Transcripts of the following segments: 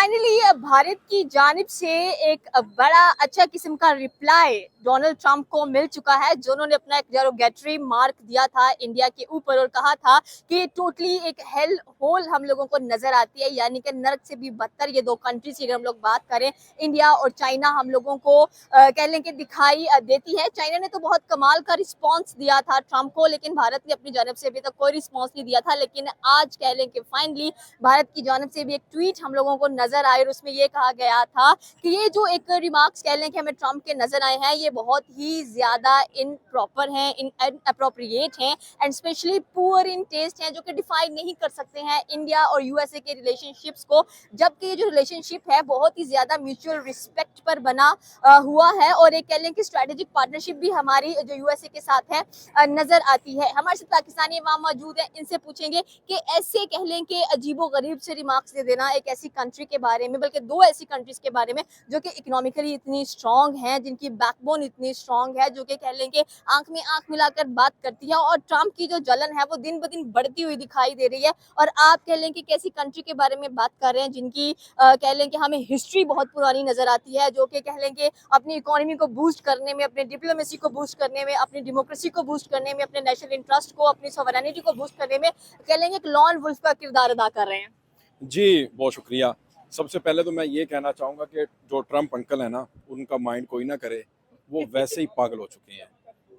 Finally Bharat की जानिब से एक बड़ा अच्छा किस्म का रिप्लाई डोनाल्ड ट्रंप को मिल चुका है, जिन्होंने अपना एक डेरोगेटरी मार्क दिया था इंडिया के ऊपर और कहा था कि टोटली एक हेल होल हम लोगों को नजर आती है, यानी कि नर्क से भी बदतर ये दो कंट्रीज की अगर हम लोग बात करें, इंडिया और चाइना, हम लोगों को कह लें कि दिखाई देती है। चाइना ने तो बहुत कमाल का रिस्पॉन्स दिया था ट्रंप को, लेकिन भारत ने अपनी जानब से अभी तक कोई रिस्पॉन्स नहीं दिया था। लेकिन आज कह लें कि फाइनली भारत की जानब से भी एक ट्वीट हम लोगों को नजर आए और उसमें ये कहा गया था कि ये जो एक रिमार्क्स कह लें कि हमें ट्रंप के नजर आए हैं, ये बहुत ही ज्यादा इनप्रॉपर हैं, इनअप्रोप्रिएट हैं and specially poor in taste हैं, जो कि डिफाइन नहीं कर सकते हैं इंडिया और यूएसए के रिलेशनशिप्स को। जबकि ये जो रिलेशनशिप है बहुत ही ज्यादा म्यूचुअल रिस्पेक्ट पर बना हुआ है और एक कह लें कि स्ट्रेटेजिक पार्टनरशिप भी हमारी जो यूएसए के साथ है नजर आती है। हमारे साथ पाकिस्तानी अवाम मौजूद है, इनसे पूछेंगे कि ऐसे कह लें कि अजीबो गरीब से रिमार्क्स दे देना एक ऐसी कंट्री के बारे में, बल्कि दो ऐसी कंट्रीज के बारे में जो कि इकोनॉमिकली इतनी स्ट्रांग हैं, जिनकी बैकबोन इतनी स्ट्रांग है, जो कि कह लें कि आंख में आंख मिलाकर बात करती है, और ट्रंप की जो जलन है वो दिन ब दिन बढ़ती हुई दिखाई दे रही है। और आप कह लें कि कैसी कंट्री के बारे में बात कर रहे हैं जिनकी कह लें कि हमें हिस्ट्री बहुत पुरानी नजर आती है, जो कि कह लें कि अपनी इकोनॉमी को बूस्ट करने में, अपने डिप्लोमेसी को बूस्ट करने में, अपनी डेमोक्रेसी को बूस्ट करने में, अपने नेशनल इंटरेस्ट को, अपनी सॉवरेनिटी को बूस्ट करने में कह लेंगे एक लॉन वुल्फ का किरदार अदा कर रहे हैं। जी, बहुत शुक्रिया। सबसे पहले तो मैं ये कहना चाहूँगा कि जो ट्रंप अंकल है ना, उनका माइंड कोई ना करे, वो वैसे ही पागल हो चुके हैं।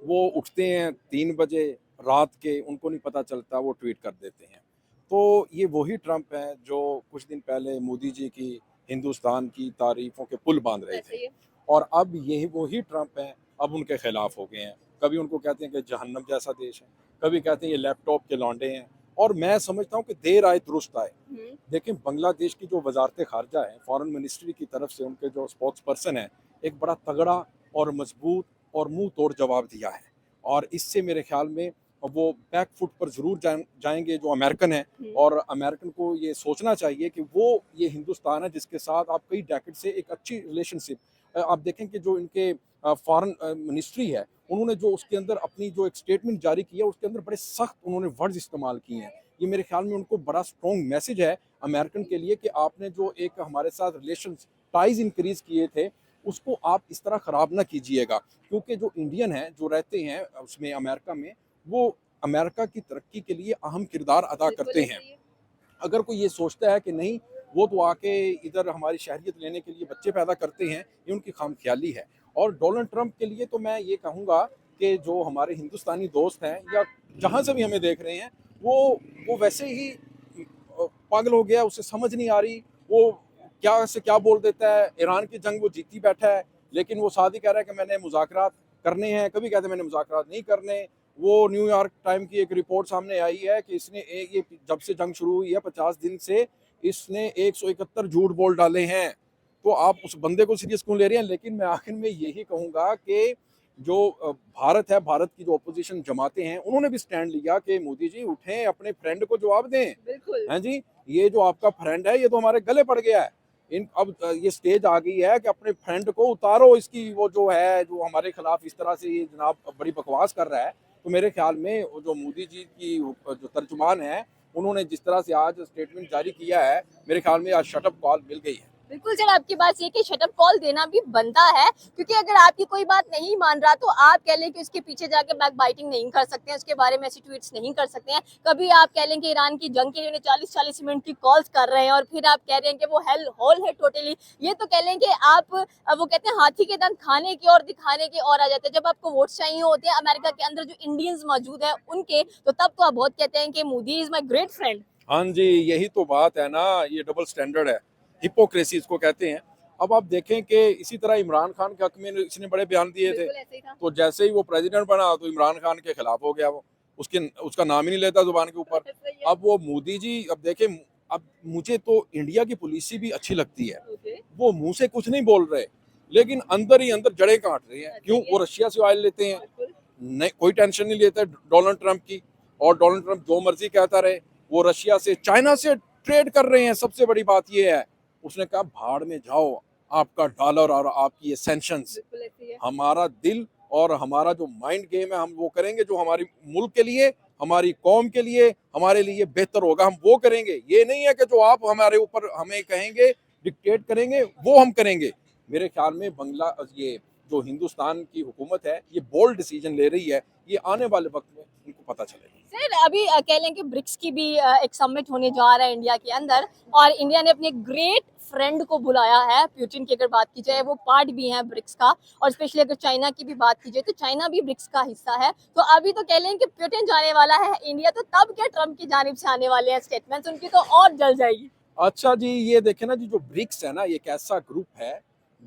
वो उठते हैं 3 बजे रात के, उनको नहीं पता चलता, वो ट्वीट कर देते हैं। तो ये वही ट्रंप हैं जो कुछ दिन पहले मोदी जी की हिंदुस्तान की तारीफ़ों के पुल बाँध रहे थे, और अब यही वही ट्रंप हैं, अब उनके खिलाफ हो गए हैं। कभी उनको कहते हैं कि जहन्नम जैसा देश है, कभी कहते हैं ये लैपटॉप के लौंडे हैं, और मैं समझता हूँ कि देर आए दुरुस्त आए। देखिए, बांग्लादेश की जो वजारत खारजा है, फॉरेन मिनिस्ट्री की तरफ से उनके जो स्पोक्स पर्सन है, एक बड़ा तगड़ा और मजबूत और मुंह तोड़ जवाब दिया है, और इससे मेरे ख्याल में वो बैक फुट पर ज़रूर जाएंगे जो अमेरिकन है। और अमेरिकन को ये सोचना चाहिए कि वो ये हिंदुस्तान है जिसके साथ आप कई डेकेड से एक अच्छी रिलेशनशिप, आप देखें कि जो इनके फॉरेन मिनिस्ट्री है, उन्होंने जो उसके अंदर अपनी जो एक स्टेटमेंट जारी की है, उसके अंदर बड़े सख्त उन्होंने वर्ड्स इस्तेमाल किए हैं। ये मेरे ख्याल में उनको बड़ा स्ट्रॉन्ग मैसेज है अमेरिकन के लिए कि आपने जो एक हमारे साथ रिलेशन टाइज इंक्रीज किए थे, उसको आप इस तरह ख़राब ना कीजिएगा, क्योंकि जो इंडियन हैं जो रहते हैं उसमें अमेरिका में, वो अमेरिका की तरक्की के लिए अहम किरदार अदा करते हैं। अगर कोई ये सोचता है कि नहीं, वो तो आके इधर हमारी शहरियत लेने के लिए बच्चे पैदा करते हैं, ये उनकी खामख्याली है। और डोनाल्ड ट्रंप के लिए तो मैं ये कहूँगा कि जो हमारे हिंदुस्तानी दोस्त हैं या जहाँ से भी हमें देख रहे हैं, वो वैसे ही पागल हो गया, उसे समझ नहीं आ रही, वो क्या से क्या बोल देता है। ईरान की जंग वो जीती बैठा है, लेकिन वो साथ ही कह रहा है कि मैंने मुज़ाकरात करने हैं, कभी कहते हैं मैंने मुज़ाकरात नहीं करने। वो न्यूयॉर्क टाइम की एक रिपोर्ट सामने आई है कि इसने ये जब से जंग शुरू हुई है 50 दिन से इसने 171 झूठ बोल डाले हैं। तो आप उस बंदे को सीरियस क्यों ले रहे हैं? लेकिन मैं आखिर में यही कहूँगा कि जो भारत है, भारत की जो अपोजिशन जमाते हैं, उन्होंने भी स्टैंड लिया कि मोदी जी उठें, अपने फ्रेंड को जवाब दें। बिल्कुल। हैं जी, ये जो आपका फ्रेंड है, ये तो हमारे गले पड़ गया है। इन अब ये स्टेज आ गई है कि अपने फ्रेंड को उतारो, इसकी वो जो है, जो हमारे खिलाफ इस तरह से ये जनाब बड़ी बकवास कर रहा है। तो मेरे ख्याल में जो मोदी जी की जो तर्जुमान है, उन्होंने जिस तरह से आज स्टेटमेंट जारी किया है, मेरे ख्याल में आज शटअप कॉल मिल गई है। बिल्कुल सर, आपकी बात ये कि शटअप कॉल देना भी बनता है, क्योंकि अगर आपकी कोई बात नहीं मान रहा तो आप कह लें कि उसके पीछे जाके बैक बाइटिंग नहीं कर सकते हैं, उसके बारे में ऐसी ट्वीट्स नहीं कर सकते हैं। कभी आप कह लें कि ईरान की जंग के लिए 40-40 मिनट की कॉल्स कर रहे हैं और फिर आप कह रहे हैं कि वो हेल होल है टोटली। ये तो कह लें कि आप वो कहते हैं हाथी के दांत खाने की और दिखाने की और आ जाते हैं। जब आपको वोट चाहिए होते हैं अमेरिका के अंदर जो इंडियंस मौजूद है उनके, तो तब तो आप बहुत कहते हैं कि Modi is my great friend. हाँ जी, यही तो बात है ना, ये डबल स्टैंडर्ड है, हिपोक्रेसी इसको कहते हैं। अब आप देखें कि इसी तरह इमरान खान के हक में इसने बड़े बयान दिए थे, तो जैसे ही वो प्रेसिडेंट बना तो इमरान खान के खिलाफ हो गया, वो उसका नाम ही नहीं लेता जुबान के ऊपर। अब वो मोदी जी, अब देखें, अब मुझे तो इंडिया की पॉलिसी भी अच्छी लगती है। वो मुंह से कुछ नहीं बोल रहे, लेकिन अंदर ही अंदर जड़ें काट रहे हैं। क्यों? वो रशिया से ऑयल लेते हैं, नहीं कोई टेंशन नहीं लेता डोनाल्ड ट्रंप की, और डोनाल्ड ट्रंप जो मर्जी कहता रहे। वो रशिया से, चाइना से ट्रेड कर रहे हैं। सबसे बड़ी बात ये है, उसने कहा भाड़ में जाओ, आपका डॉलर और आपकी ये सैंक्शंस, हमारा दिल और हमारा जो माइंड गेम है, हम वो करेंगे जो हमारी मुल्क के लिए, हमारी कौम के लिए, हमारे लिए बेहतर होगा, हम वो करेंगे। ये नहीं है कि जो आप हमारे ऊपर हमें कहेंगे डिक्टेट करेंगे वो हम करेंगे। मेरे ख्याल में बंगला ये जो हिंदुस्तान की हुकूमत है ये बोल्ड डिसीजन ले रही है, ये आने वाले वक्त में उनको पता चलेगा। सर अभी कह लें कि ब्रिक्स की भी एक समिट होने जा रहा है इंडिया के अंदर, और इंडिया ने अपने ग्रेट फ्रेंड को बुलाया है। पुतिन की अगर बात की जाए वो पार्ट भी है ब्रिक्स का, और स्पेशली अगर चाइना की भी बात की जाए तो चाइना भी ब्रिक्स का हिस्सा है। तो अभी तो कह लें कि पुतिन जाने वाला है इंडिया, तो तब क्या ट्रम्प की जानिब से आने वाले हैं स्टेटमेंट्स, उनकी तो और जल जाएगी। अच्छा जी, ये देखें ना जी, जो ब्रिक्स है ना, ये एक ऐसा ग्रुप है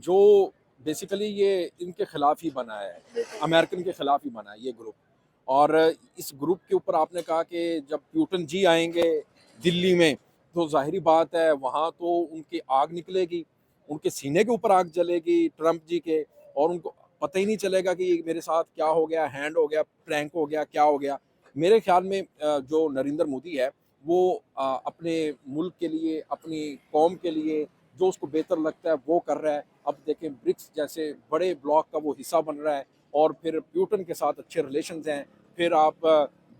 जो बेसिकली ये इनके खिलाफ ही बना है, अमेरिकन के खिलाफ ही बना है ये ग्रुप। और इस ग्रुप के ऊपर आपने कहा कि जब पुतिन जी आएंगे दिल्ली में, तो जाहिर बात है वहाँ तो उनकी आग निकलेगी, उनके सीने के ऊपर आग जलेगी ट्रम्प जी के, और उनको पता ही नहीं चलेगा कि मेरे साथ क्या हो गया, हैंड हो गया, प्रैंक हो गया, क्या हो गया। मेरे ख्याल में जो नरेंद्र मोदी है वो अपने मुल्क के लिए, अपनी कौम के लिए जो उसको बेहतर लगता है वो कर रहा है। अब देखें ब्रिक्स जैसे बड़े ब्लॉक का वो हिस्सा बन रहा है, और फिर पुतिन के साथ अच्छे रिलेशंस हैं, फिर आप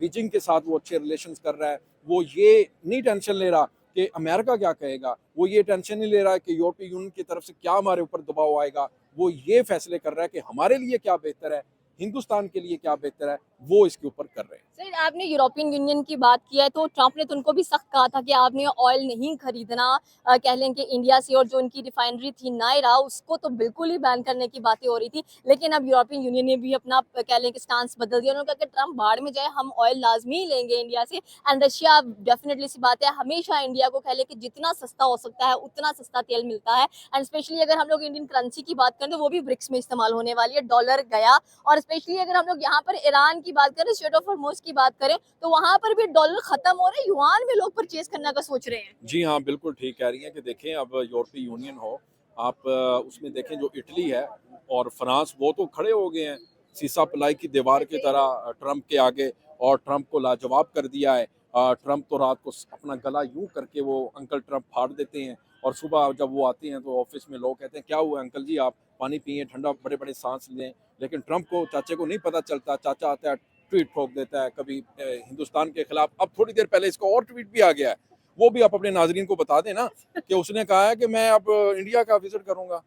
बीजिंग के साथ वो अच्छे रिलेशंस कर रहा है। वो ये नहीं टेंशन ले रहा कि अमेरिका क्या कहेगा, वो ये टेंशन नहीं ले रहा कि यूरोपीय यूनियन की तरफ से क्या हमारे ऊपर दबाव आएगा। वो ये फैसले कर रहा है कि हमारे लिए क्या बेहतर है, हिंदुस्तान के लिए क्या बेहतर है, वो इसके ऊपर कर रहे हैं। सर आपने यूरोपियन यूनियन की बात की है, तो ट्रम्प ने तो उनको भी सख्त कहा था कि आपने ऑयल नहीं खरीदना, कह लें कि इंडिया से, और जो उनकी रिफाइनरी थी नायरा उसको तो बिल्कुल ही बैन करने की बातें हो रही थी। लेकिन अब यूरोपियन यूनियन ने भी अपना कह लें कि स्टांस बदल दिया। उन्होंने कहा कि ट्रम्प बाढ़ में जाए, हम ऑयल लाजमी ही लेंगे इंडिया से। एंड रशिया, डेफिनेटली सी बात है, हमेशा इंडिया को कह लें कि जितना सस्ता हो सकता है उतना सस्ता तेल मिलता है। एंड स्पेशली अगर हम लोग इंडियन करेंसी की बात करें तो वो भी ब्रिक्स में इस्तेमाल होने वाली है, डॉलर गया। और स्पेशली अगर हम लोग यहाँ पर ईरान की बात करें, स्ट्रेट ऑफ हॉर्मुज़ की बात करें, तो वहां पर भी डॉलर खत्म हो रहे हैं, युआन में लोग परचेज करने का सोच रहे हैं। जी हाँ, बिल्कुल ठीक कह रही हैं कि देखें अब यूरोपीय यूनियन हो, आप उसमें देखें जो इटली है और फ्रांस, वो तो खड़े हो गए हैं सीसा पलाई की दीवार की तरह ट्रम्प के आगे, और ट्रम्प को लाजवाब कर दिया है। ट्रम्प तो रात को अपना गला यूं करके वो अंकल ट्रम्प फाड़ देते हैं, और सुबह जब वो आते हैं तो ऑफिस में लोग कहते हैं क्या हुआ अंकल जी, आप पानी पिए, ठंडा बड़े बड़े सांस लें। लेकिन ट्रम्प को, चाचे को नहीं पता चलता, चाचा आता है ट्वीट ठोक देता है कभी हिंदुस्तान के खिलाफ। अब थोड़ी देर पहले इसको और ट्वीट भी आ गया है, वो भी आप अपने नाजरीन को बता दें ना कि उसने कहा है कि मैं अब इंडिया का विजिट करूंगा।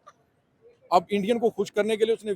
अब इंडियन को खुश करने के लिए उसने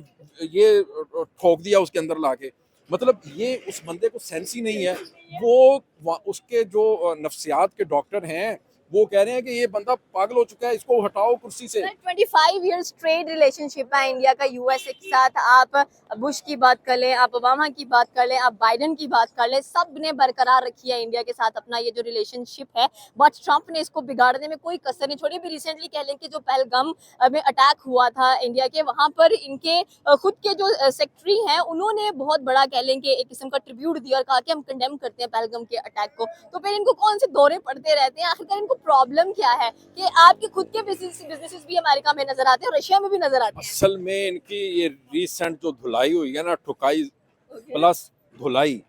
ये ठोक दिया उसके अंदर लाके। मतलब ये उस बंदे को सेंस ही नहीं है। वो उसके जो नफ्सियात के डॉक्टर हैं वो कह रहे हैं कि ये बंदा पागल हो चुका है, इसको हटाओ कुर्सी से। 25 इयर्स ट्रेड रिलेशनशिप है इंडिया का यूएसए के साथ। आप बुश की बात कर लें, आप ओबामा की बात कर लें, आप बाइडेन की बात कर लें, सब ने बरकरार रखी है इंडिया के साथ अपना ये जो रिलेशनशिप है। बट ट्रम्प ने इसको बिगाड़ने में कोई कसर नहीं छोड़ी। भी रिसेंटली कह लें कि जो पहलगाम में अटैक हुआ था इंडिया के, वहां पर इनके खुद के जो सेक्रेटरी हैं उन्होंने बहुत बड़ा कह लें कि एक किस्म का ट्रिब्यूट दिया और कहा कि हम कंडेम करते हैं पहलगाम के अटैक को। तो फिर इनको कौन से दौरे पड़ते रहते हैं, आखिरकार इनको प्रॉब्लम क्या है कि आपके खुद के बिजनेसेस भी अमेरिका में नजर आते हैं, रशिया में भी नजर आते हैं। असल में इनकी ये रिसेंट जो धुलाई हुई है ना, ठुकाई प्लस धुलाई,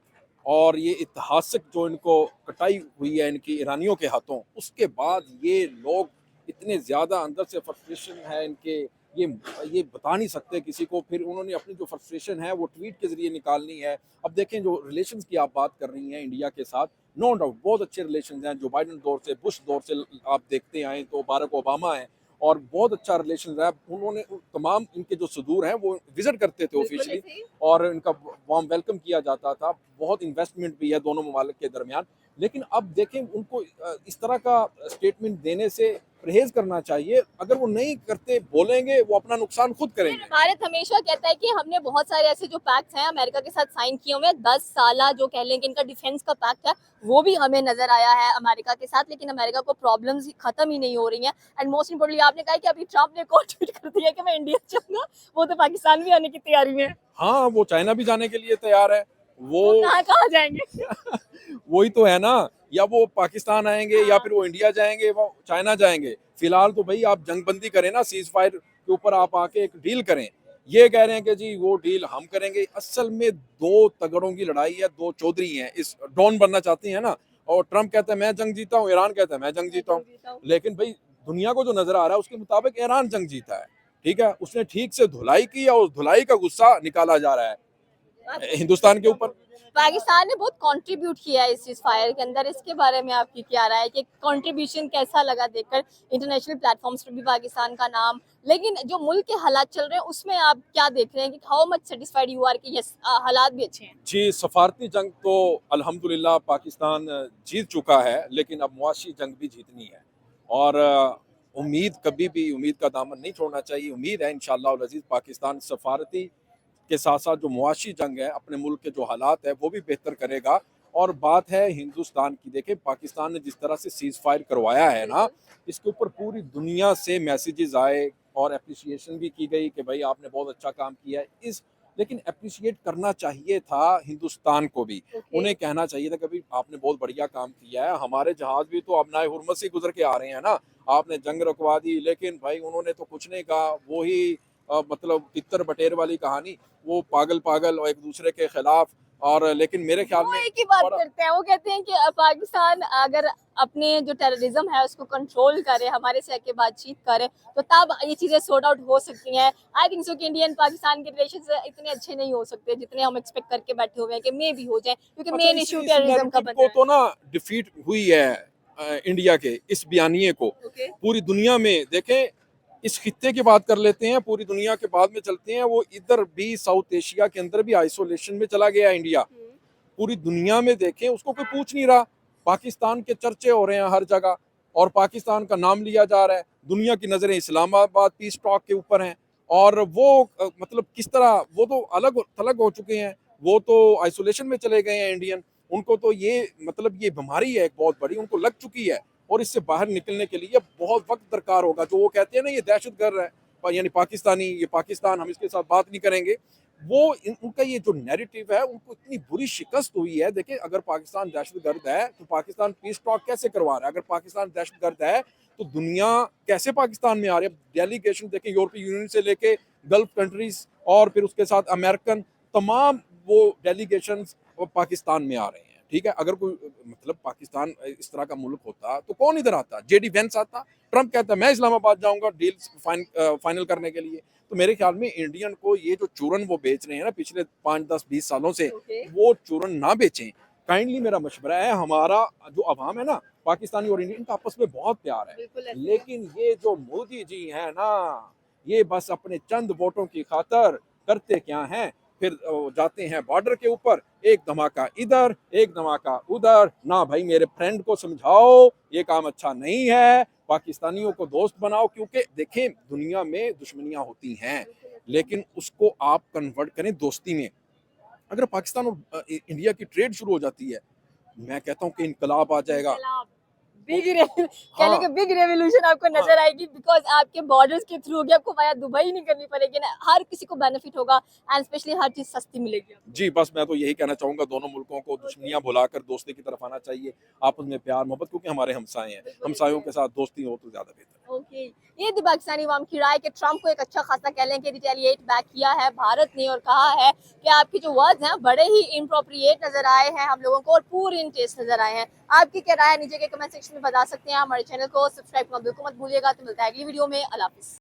और ये ऐतिहासिक जो इनको कटाई हुई है इनकी ईरानियों के हाथों, उसके बाद ये लोग इतने ज़्यादा अंदर से फ्रस्ट्रेशन है इनके, ये बता नहीं सकते किसी को। फिर उन्होंने अपनी जो फ्रस्ट्रेशन है वो ट्वीट के ज़रिए निकालनी है। अब देखें जो रिलेशंस की आप बात कर रही हैं इंडिया के साथ, नो डाउट बहुत अच्छे रिलेशंस हैं। जो बाइडेन दौर से, बुश दौर से आप देखते आए तो बाराक ओबामा है, और बहुत अच्छा रिलेशन रहा। उन्होंने तमाम इनके जो सदूर हैं वो विजिट करते थे ऑफिशियली, और इनका वार्म वेलकम किया जाता था। बहुत इन्वेस्टमेंट भी है दोनों ममालिक के दरमियान। लेकिन अब देखें उनको इस तरह का स्टेटमेंट देने से परहेज करना चाहिए। अगर वो नहीं करते, बोलेंगे, वो अपना नुकसान खुद करेंगे। भारत हमेशा कहता है कि हमने बहुत सारे ऐसे जो पैक्ट्स हैं अमेरिका के साथ साइन किए हुए हैं, 10 साल जो कह लेंगे इनका डिफेंस का पैक्ट है, वो भी हमें नजर आया है अमेरिका के साथ। लेकिन अमेरिका को प्रॉब्लम्स खत्म ही नहीं हो रही हैं। एंड मोस्ट इंपोर्टेंटली आपने कहा कि अभी ट्रम्प ने एक और ट्वीट कर दिया कि मैं इंडिया जाऊंगा, वो तो पाकिस्तान भी आने की तैयारी में है। हाँ, वो चाइना भी जाने के लिए तैयार है। वो कहाँ कहाँ जाएंगे? वही तो है ना, या वो पाकिस्तान आएंगे या फिर वो इंडिया जाएंगे, वो चाइना जाएंगे। फिलहाल तो भाई आप जंगबंदी करें ना, सीज फायर के ऊपर आप आके एक डील करें। ये कह रहे हैं कि जी वो डील हम करेंगे। असल में दो तगड़ों की लड़ाई है, दो चौधरी हैं, इस डॉन बनना चाहती हैं ना। और ट्रम्प कहता है मैं जंग जीता हूँ, ईरान कहता है मैं जंग जीता हूँ। लेकिन भाई दुनिया को जो नजर आ रहा है उसके मुताबिक ईरान जंग जीता है। ठीक है, उसने ठीक से धुलाई की और उस धुलाई का गुस्सा निकाला जा रहा है हिंदुस्तान के ऊपर। पाकिस्तान ने बहुत कंट्रीब्यूट किया है इस फायर के अंदर, इसके बारे में आपकी क्या राय है कि कंट्रीब्यूशन कैसा लगा देखकर इंटरनेशनल प्लेटफॉर्म्स पर भी पाकिस्तान का नाम, लेकिन जो मुल्क के हालात चल रहे हैं उसमें आप क्या देख रहे हैं कि how much satisfied you are कि यस हालात भी अच्छे हैं? जी, सफारती जंग तो अल्हम्दुलिल्लाह पाकिस्तान जीत चुका है, लेकिन अब मुआशी जंग भी जीतनी है। और उम्मीद कभी भी उम्मीद का दामन नहीं छोड़ना चाहिए। उम्मीद है इंशाअल्लाह अज़ीज़ पाकिस्तान सफारती के साथ साथ जो मुआशी जंग है, अपने मुल्क के जो हालात है वो भी बेहतर करेगा। और बात है हिंदुस्तान की, देखें पाकिस्तान ने जिस तरह से सीज़ फायर करवाया है ना, इसके ऊपर पूरी दुनिया से मैसेजेस आए और एप्रिसिएशन भी की गई कि भाई आपने बहुत अच्छा काम किया है। इस लेकिन एप्रिशिएट करना चाहिए था हिंदुस्तान को भी। ओके। उन्हें कहना चाहिए था कि भाई आपने बहुत बढ़िया काम किया है, हमारे जहाज भी तो अपना हुर्मत से गुजर के आ रहे हैं ना, आपने जंग रुकवा दी। लेकिन भाई उन्होंने तो कुछ नहीं कहा, वही मतलब तितर बटेर वाली कहानी, वो पागल पागल और एक दूसरे के खिलाफ। और लेकिन मेरे ख्याल वो में एक ही बात बड़ा करते हैं, वो कहते हैं कि पाकिस्तान अगर अपने जो टेररिज्म है उसको कंट्रोल करे, हमारे से आके बातचीत करे, तो तब ये चीजें सॉर्ट आउट हो सकती हैं। आई थिंक सो कि इंडियन पाकिस्तान के रिलेशन इतने अच्छे नहीं हो सकते जितने हम एक्सपेक्ट करके बैठे हुए हैं कि मे भी हो जाए, क्योंकि अच्छा मेन इस इशू इस टेररिज्म का नैरेटिव बन को रहा है। तो ना डिफीट हुई है इंडिया के इस बयानिए को ओके। पूरी दुनिया में। देखें इस खित्ते की बात कर लेते हैं, पूरी दुनिया के बाद में चलते हैं। वो इधर भी साउथ एशिया के अंदर भी आइसोलेशन में चला गया इंडिया। पूरी दुनिया में देखें उसको कोई पूछ नहीं रहा। पाकिस्तान के चर्चे हो रहे हैं हर जगह और पाकिस्तान का नाम लिया जा रहा है। दुनिया की नजरें इस्लामाबाद पीस टॉक के ऊपर हैं। और वो मतलब किस तरह वो तो अलग थलग हो चुके हैं, वो तो आइसोलेशन में चले गए हैं इंडियन। उनको तो ये मतलब ये बीमारी है एक बहुत बड़ी, उनको लग चुकी है। और इससे बाहर निकलने के लिए बहुत वक्त दरकार होगा। जो वो कहते हैं ना ये दहशतगर्द है यानी पाकिस्तानी, ये पाकिस्तान, हम इसके साथ बात नहीं करेंगे। वो उनका ये जो नैरेटिव है उनको इतनी बुरी शिकस्त हुई है। देखिए अगर पाकिस्तान दहशतगर्द है तो पाकिस्तान पीस टॉक कैसे करवा रहा है? अगर पाकिस्तान दहशतगर्द है तो दुनिया कैसे पाकिस्तान में आ रही है? डेलीगेशन देखें यूरोपीय यूनियन से लेके गल्फ कंट्रीज और फिर उसके साथ अमेरिकन, तमाम वो डेलीगेशन पाकिस्तान में आ रहे हैं। ठीक है, अगर कोई मतलब पाकिस्तान इस तरह का मुल्क होता तो कौन इधर आता? जेडी वेंस आता, ट्रंप कहता मैं इस्लामाबाद जाऊंगा डील फाइनल करने के लिए। तो मेरे ख्याल में इंडियन को ये जो चूरन वो बेच रहे हैं ना पिछले 5 10 20 सालों से, वो चूरन ना बेचें। काइंडली मेरा मशवरा है। हमारा जो अवाम है ना, पाकिस्तानी और इंडियन का आपस में बहुत प्यार है। लेकिन ये जो मोदी जी है ना, ये बस अपने चंद वोटों की खातर करते क्या हैं, फिर जाते हैं बॉर्डर के ऊपर, एक धमाका इधर एक धमाका उधर। ना भाई मेरे फ्रेंड को समझाओ ये काम अच्छा नहीं है, पाकिस्तानियों को दोस्त बनाओ। क्योंकि देखें दुनिया में दुश्मनियां होती हैं, लेकिन उसको आप कन्वर्ट करें दोस्ती में। अगर पाकिस्तान और इंडिया की ट्रेड शुरू हो जाती है, मैं कहता हूं कि इनकलाब आ जाएगा। बिग कह लें हाँ कि बिग रेवोल्यूशन आपको हाँ नजर आएगी, बिकॉज आपके बॉर्डर्स के थ्रू होगी, आपको वाया दुबई नहीं करनी पड़ेगी ना, हर किसी को बेनिफिट होगा एंड स्पेशली हर चीज सस्ती मिलेगी आपको। जी, बस मैं तो यही कहना चाहूंगा दोनों मुल्कों को दुश्मनियां भुलाकर दोस्ती की तरफ आना चाहिए। आपस में प्यार मोहब्बत, क्योंकि हमारे हमसाए हैं, हमसायों के साथ दोस्ती हो तो ज्यादा बेहतर है। ओके। ये थी पाकिस्तानी अवाम की राय कि ट्रंप को एक अच्छा खासा कह लें कि रिटेलिएट बैक किया है भारत ने और कहा है कि आपकी जो वर्ड्स हैं बड़े ही इनप्रोप्रिएट नजर आए हैं हम लोगों को और पूरे इन टेस्ट नजर आए हैं। आपकी क्या राय है नीचे के कमेंट सेक्शन में बता सकते हैं। हमारे चैनल को सब्सक्राइब करना बिल्कुल मत भूलिएगा। तो मिलता है अगली वीडियो में। अल्लाह हाफिज।